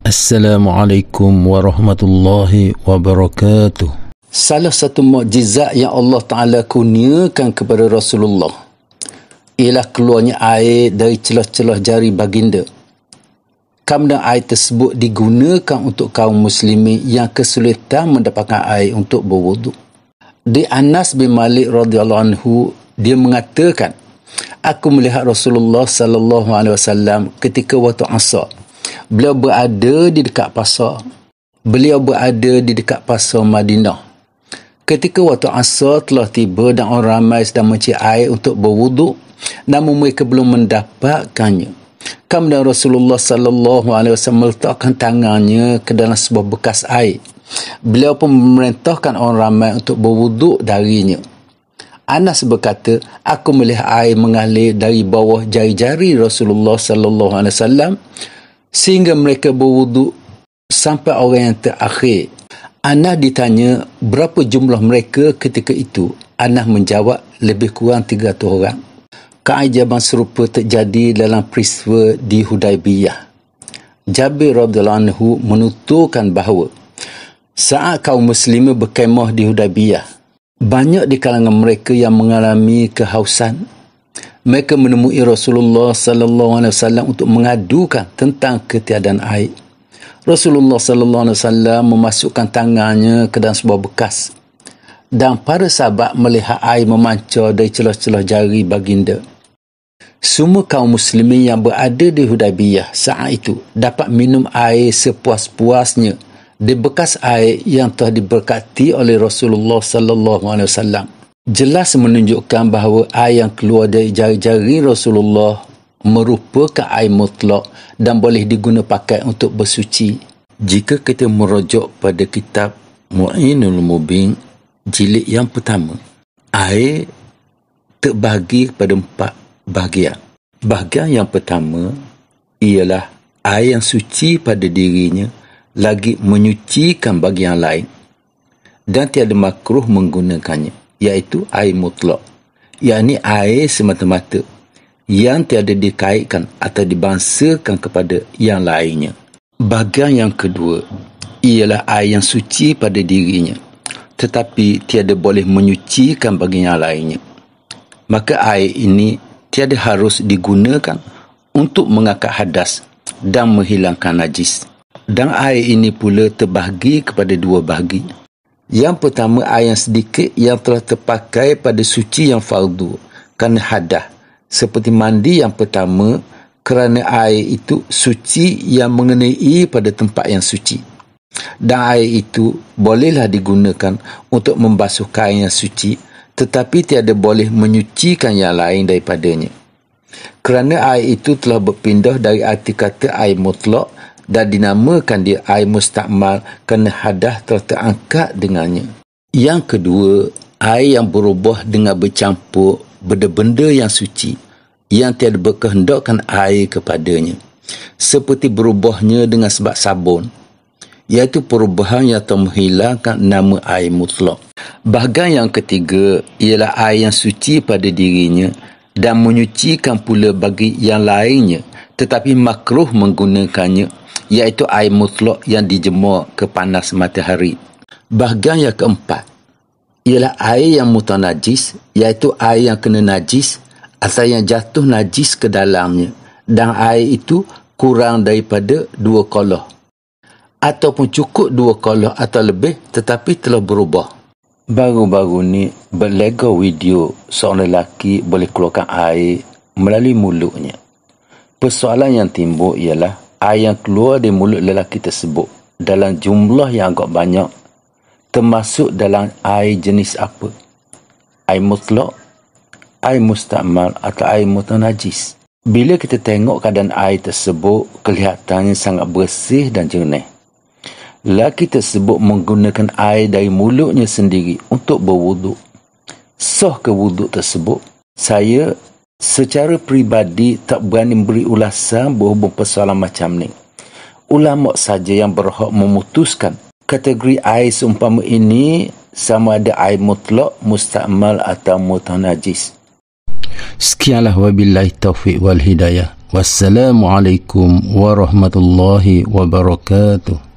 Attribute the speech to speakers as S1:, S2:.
S1: Assalamualaikum warahmatullahi wabarakatuh.
S2: Salah satu mukjizat yang Allah Ta'ala kurniakan kepada Rasulullah ialah keluarnya air dari celah-celah jari baginda. Kemudian air tersebut digunakan untuk kaum muslimin yang kesulitan mendapatkan air untuk berwuduk. Di Anas bin Malik radhiyallahu anhu, dia mengatakan, aku melihat Rasulullah sallallahu alaihi wasallam ketika waktu Asar. Beliau berada di dekat pasar. Beliau berada di dekat pasar Madinah. Ketika waktu Asar telah tiba dan orang ramai sedang mencari air untuk berwuduk, namun mereka belum mendapatkannya. Kemudian Rasulullah sallallahu alaihi wasallam meletakkan tangannya ke dalam sebuah bekas air. Beliau pun memerintahkan orang ramai untuk berwuduk darinya. Anas berkata, aku melihat air mengalir dari bawah jari-jari Rasulullah sallallahu alaihi wasallam sehingga mereka berwuduk sampai orang yang terakhir. Anas ditanya berapa jumlah mereka ketika itu. Anas menjawab lebih kurang 300 orang. Keajaiban serupa terjadi dalam peristiwa di Hudaibiyah. Jabir radhiyallahu anhu menuturkan bahawa saat kaum muslimin berkemah di Hudaibiyah, banyak di kalangan mereka yang mengalami kehausan. Mereka menemui Rasulullah sallallahu alaihi wasallam untuk mengadukan tentang ketiadaan air. Rasulullah sallallahu alaihi wasallam memasukkan tangannya ke dalam sebuah bekas dan para sahabat melihat air memancar dari celah-celah jari baginda. Semua kaum muslimin yang berada di Hudaibiyah saat itu dapat minum air sepuas-puasnya di bekas air yang telah diberkati oleh Rasulullah sallallahu alaihi wasallam. Jelas menunjukkan bahawa air yang keluar dari jari-jari Rasulullah merupakan air mutlak dan boleh diguna pakai untuk bersuci. Jika kita merujuk pada kitab Mu'inul Mubin jilid yang pertama, air terbahagi kepada 4 bahagian. Bahagian yang pertama ialah air yang suci pada dirinya lagi menyucikan bahagian lain dan tiada makruh menggunakannya, iaitu air mutlak, yakni air semata-mata yang tiada dikaitkan atau dibangsakan kepada yang lainnya. Bahagian yang kedua ialah air yang suci pada dirinya tetapi tiada boleh menyucikan bahagian lainnya. Maka air ini tiada harus digunakan untuk mengangkat hadas dan menghilangkan najis. Dan air ini pula terbahagi kepada 2 bahagi. Yang pertama, air yang sedikit yang telah terpakai pada suci yang fardu kerana hadas, seperti mandi yang pertama kerana air itu suci yang mengenai pada tempat yang suci. Dan air itu bolehlah digunakan untuk membasuh kain yang suci tetapi tiada boleh menyucikan yang lain daripadanya. Kerana air itu telah berpindah dari arti kata air mutlak dan dinamakan dia air mustakmal kerana hadas telah terangkat dengannya. Yang kedua, air yang berubah dengan bercampur benda-benda yang suci yang tiada berkehendakkan air kepadanya, seperti berubahnya dengan sebab sabun, iaitu perubahan yang telah menghilangkan nama air mutlak. Bahagian yang ketiga ialah air yang suci pada dirinya dan menyucikan pula bagi yang lainnya tetapi makruh menggunakannya, iaitu air mutlak yang dijemur ke panas matahari. Bahagian yang keempat ialah air yang mutanajis, iaitu air yang kena najis atau yang jatuh najis ke dalamnya dan air itu kurang daripada 2 kolah ataupun cukup 2 kolah atau lebih tetapi telah berubah. Baru-baru ni berlega video seorang lelaki boleh keluarkan air melalui mulutnya. Persoalan yang timbul ialah air yang keluar dari mulut lelaki tersebut dalam jumlah yang agak banyak termasuk dalam air jenis apa? Air mutlak, air mustakmal atau air mutanajis. Bila kita tengok keadaan air tersebut, kelihatannya sangat bersih dan jernih. Lelaki tersebut menggunakan air dari mulutnya sendiri untuk berwuduk. Sah ke wuduk tersebut? Saya secara peribadi tak berani beri ulasan berhubung persoalan macam ni. Ulama saja yang berhak memutuskan kategori air seumpama ini sama ada air mutlak, mustakmal atau mutanajis.
S1: Sekianlah wabillahi taufiq wal hidayah. Wassalamualaikum warahmatullahi wabarakatuh.